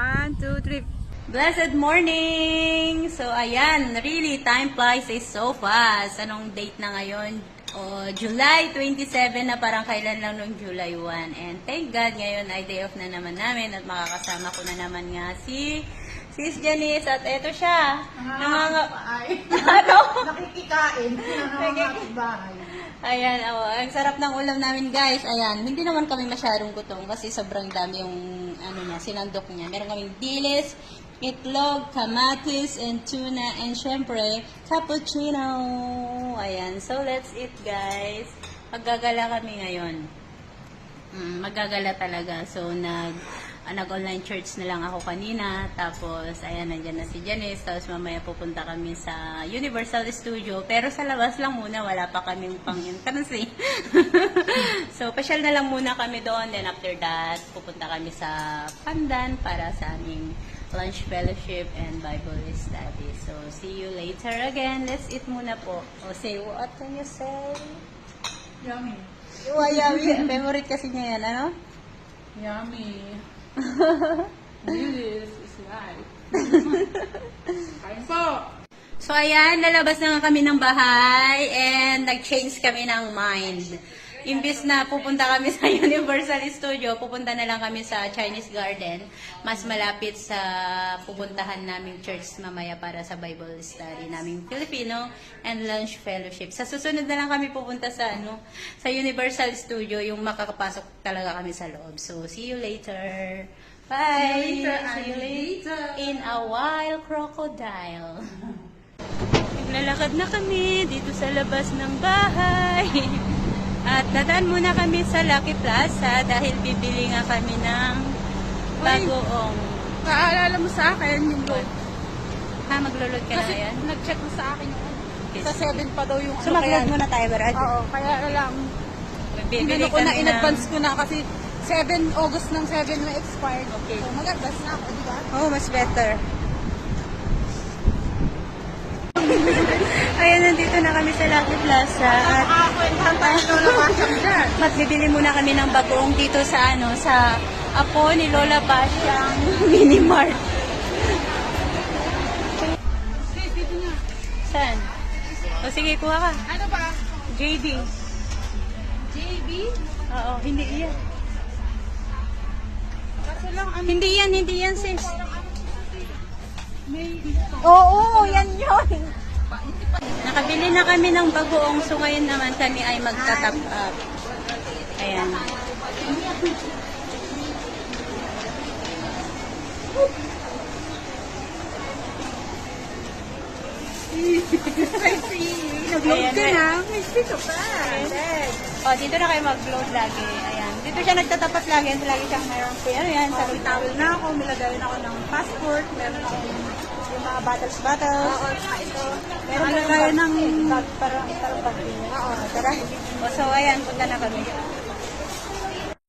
One, two, three. Blessed morning! So, ayan, really, time flies is so fast. Anong date na ngayon? July 27 na, parang kailan lang nung July 1. And thank God, ngayon ay day off na naman namin at makakasama ko na naman nga si Sis Janice. At eto siya. Ano? Nakikikain. Bahay. Ayan, ang sarap ng ulam namin, guys. Ayan, hindi naman kami masyadong gutom kasi sobrang dami yung sinandok niya. Meron kaming dilis, itlog, kamatis, and tuna, and syempre, cappuccino. Ayan, so let's eat, guys. Maggagala kami ngayon. Maggagala talaga. So, nag-online church na lang ako kanina. Tapos, ayan, nandyan na si Janice. Tapos, mamaya pupunta kami sa Universal Studio. Pero sa labas lang muna, wala pa kaming pang-entrance. So, pasyal na lang muna kami doon. Then, after that, pupunta kami sa Pandan para sa aming lunch fellowship and Bible study. So, see you later again. Let's eat muna po. Say, what can you say? Yummy. Yummy. Favorite kasi niya yan, ano? Yummy. This is life. Kain po. So, ayan, lalabas na nga kami ng bahay and nag-change kami ng mind. Imbis na pupunta kami sa Universal Studio, pupunta na lang kami sa Chinese Garden. Mas malapit sa pupuntahan naming church mamaya para sa Bible study naming Filipino and lunch fellowship. Sa susunod na lang kami pupunta sa sa Universal Studio, yung makakapasok talaga kami sa loob. So, see you later. Bye! See you later. In a wild crocodile. Naglalakad na kami dito sa labas ng bahay. At dadaan muna kami sa Lucky Plaza dahil bibili nga kami ng bagoong. Paalala mo sa akin yung load. Maglulod ka na Kasi yan? nag-check mo sa akin yung Okay. sa 7 pa daw yung So, mag-load muna tayo, Barad? Oo, kaya lang. Bibili Ko na kami in-advance ko na kasi 7 August ng 7 na expired. Okay. So, mag-advance na ako, di ba? Oh, mas better. Ayan, nandito na kami sa Lucky Plaza. At Nakakakwentan tayo ng Lola Basyang dyan. magbibili muna kami ng bagoong dito sa sa apo ni Lola Basyang Mini Mart. Sis, dito na. Saan? O sige, kuha ka. Ano ba? JB. JB? Oo, hindi yan. Kasi lang, Hindi yan, sis. may Oo, yan yun. Nakabili na kami ng bagoong, so ngayon naman kami ay magta-top up. Ayan. nag-load ka na. May dito pa. O, dito na kayo mag-load lagi. Ayan. Dito siya nagtatapat lagi. Lagi siyang mayroon po. Ano yan? Sa Tawel na ako, nilagayin ako ng passport, meron ako yung mga bottles. oo, tsaka ito. Meron Ano pa kaya yung ng bag, parang bag din. oo, Tara. O, so, ayan. Punta na kami.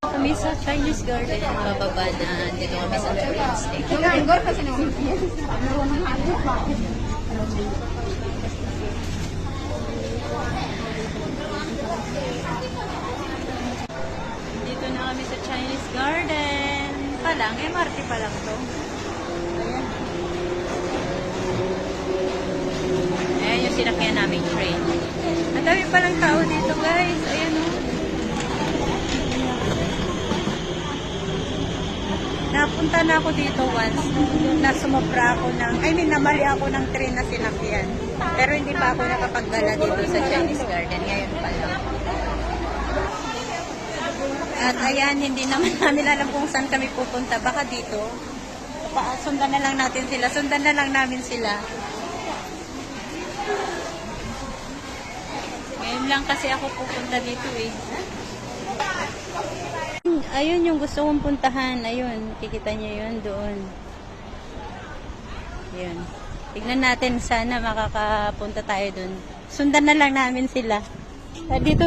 Kami sa Chinese Garden. Bababa na. Dito kami sa train station. Igor kasi naman. Marunong hanap ba? Dito na kami sa Chinese Garden. Pa lang, MRT pa lang to. Ayan yung sinakyan namin train. Ang dami palang tao dito, guys. Ayan o. Napunta na ako dito once. Na sumobra ako namali ako ng train na sinakyan. Pero hindi pa ako nakapaggala dito sa Chinese Garden. Ngayon pa lang. At ayan, hindi naman namin alam kung saan kami pupunta. Baka dito. Sundan na lang natin sila. Sundan na lang namin sila. Ngayon lang kasi ako pupunta dito eh. Ayun yung gusto kong puntahan. Ayun, kikita niyo yun doon. Ayun. Tignan natin, sana makakapunta tayo doon. Sundan na lang namin sila. Dito.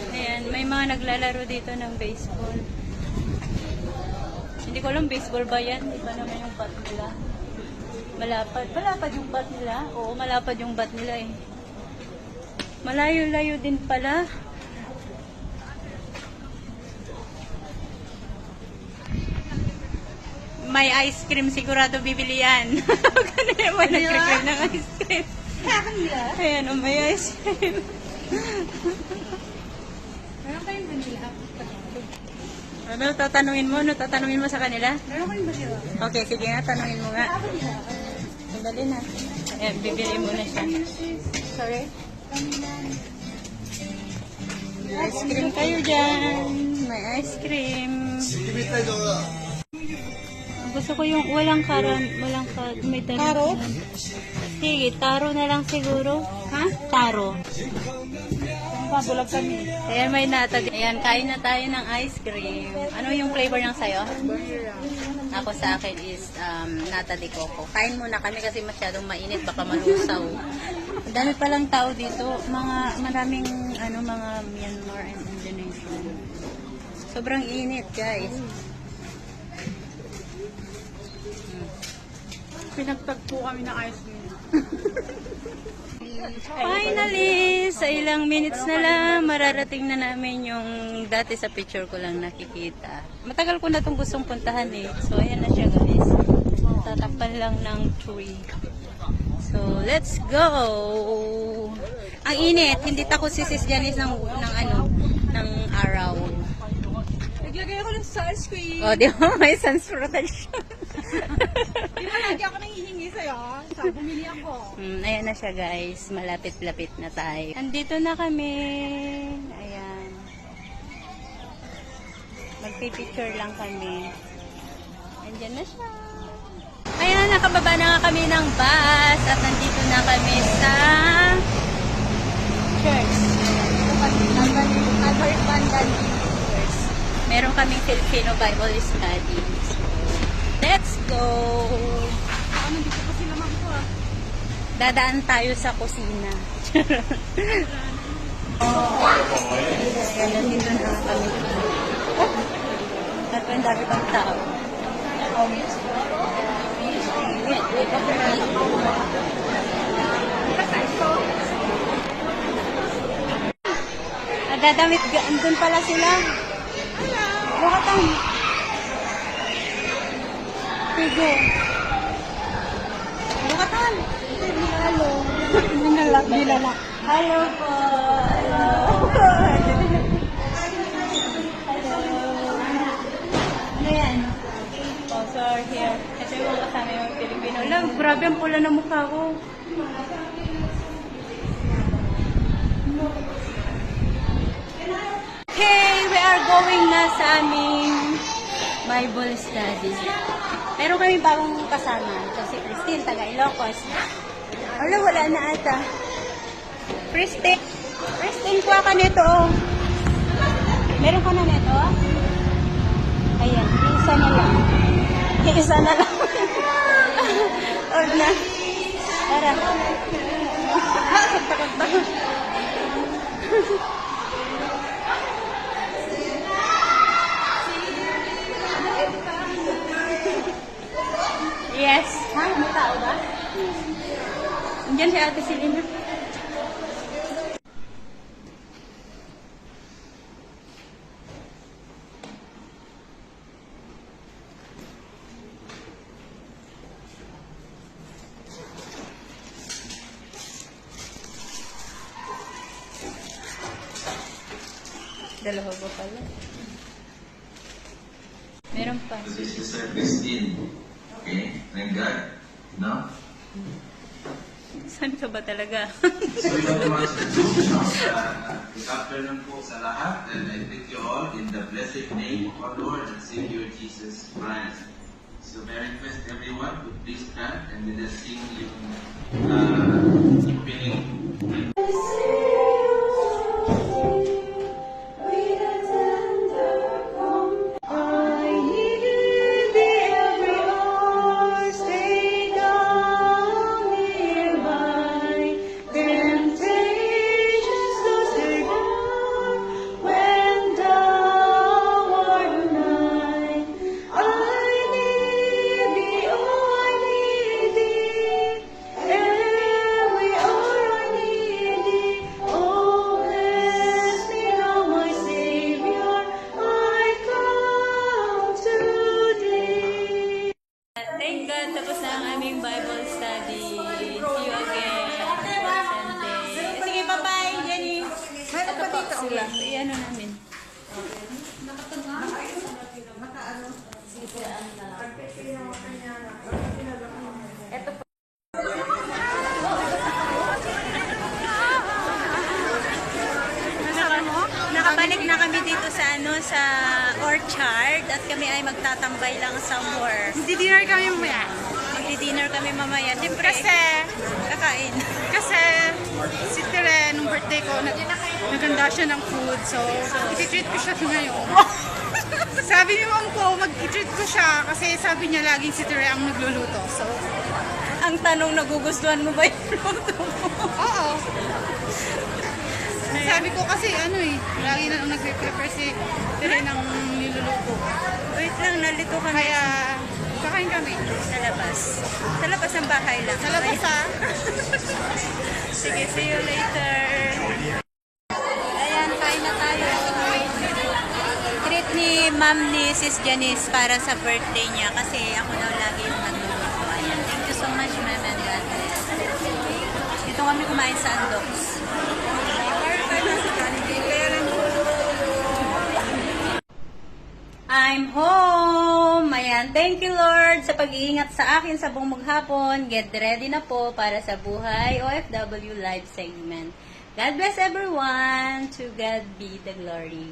Ayan, may mga naglalaro dito ng baseball. Hindi ko alam, baseball ba yan? Iba naman yung bat nila. Malapad yung bat nila. Oo, malapad yung bat nila eh. Malayo-layo din pala. may ice cream, sigurado bibili yan. Kanina mo nag-require ng ice cream. Ayan, may ice cream. Meron kayong vanilla? Ano, tatanungin mo? Ano, tatanungin mo sa kanila? Meron kayong vanilla? Okay, sige nga, tanungin mo nga. Sandali na. Ayan, bibili muna siya. Sorry? Ice cream kayo dyan. May ice cream. Gusto ko yung walang may Taro? Sige, taro na lang siguro. Ha? Taro. Pabulag kami. Ayan, may nata. Ayan, kain na tayo ng ice cream. Ano yung flavor ng sayo? Ako sa akin is nata de coco. Kain muna kami kasi masyadong mainit, baka malusaw. Ang dami palang tao dito. Maraming mga Myanmar and Indonesian. Sobrang init, guys. Pinagtagpo kami ng ice cream. Finally, sa ilang minutes na lang, mararating na namin yung dati sa picture ko lang nakikita. Matagal ko na itong gustong puntahan eh. So, ayan na siya guys. Tatakpan lang ng tree. So, let's go! Ang init, hindi takot si Sis Janice ng araw. Naglagay ako ng sunscreen. O, di ba? May sunsprotection. Di ba lagi ako nanghihingi sa'yo? So, bumili ako. Ayan na siya guys. Malapit-lapit na tayo. Andito na kami. Ayan. Magpipicture lang kami. Andyan na siya. Ayan, nakababa na nga kami ng bus. At nandito na kami sa church. Albert Bandan. Meron kaming Filipino Bible study. So, let's go! Nandito pa sila ko ah. Dadaan tayo sa kusina. Ayan, nandito na kami. At ang dami pang tao. Dadamit, andun pala sila. Bukatan. Sige. Bukatan. Hello. Nilala. Hello po. Hello. Ano yan? Sponsor here. Ito yung mga kasama yung Pilipino. Alam, grabe ang pula ng mukha ko. Okay, we are going na sa aming Bible study. Meron kami bagong kasama. So, si Christine, taga Ilocos. Wala na ata. Christine, kuha ka nito. Meron ka na nito? Ayan, isa na lang. Isa na lang. Huwag na. Tara. Takot ba? Yes. Ha? May tao ba? Andiyan si Ate Selena. Dalawa ba pala? Meron pa. This is Sister Christine. Okay? Thank God. No? Saan ka ba talaga? So you know what to do. Good afternoon po sa lahat. And I greet you all in the blessed name of our Lord and Savior Jesus Christ. So may I request everyone to please stand and let us sing yung opening. Bumalik na kami dito sa sa orchard at kami ay magtatambay lang somewhere. Di-dinner kami mamaya. Magdi-dinner kami mamaya. Siyempre, kakain. Kasi si Tere, nung birthday ko, naganda siya ng food. So i-treat ko siya ngayon. Sabi ni mom ko, mag-i-treat ko siya kasi sabi niya laging si Tere ang nagluluto. So, Ang tanong, nagugustuhan mo ba yung luto mo? oo. Sabi ko kasi lagi na nag-prepare si Tere ng niluluto. Wait lang, nalito kami. Kaya, kakain kami. Sa labas. Sa labas ng bahay lang. Sa labas ha. Sige, see you later. Ayan, kain na tayo. Treat ni Ma'am ni Sis Janice para sa birthday niya kasi ako daw lagi yung nagluluto. Ayan, thank you so much, Ma'am and God bless. Dito kami kumain sa Andox. I'm home! Ayan, thank you Lord sa pag-iingat sa akin sa buong maghapon. Get ready na po para sa Buhay OFW live segment. God bless everyone. To God be the glory.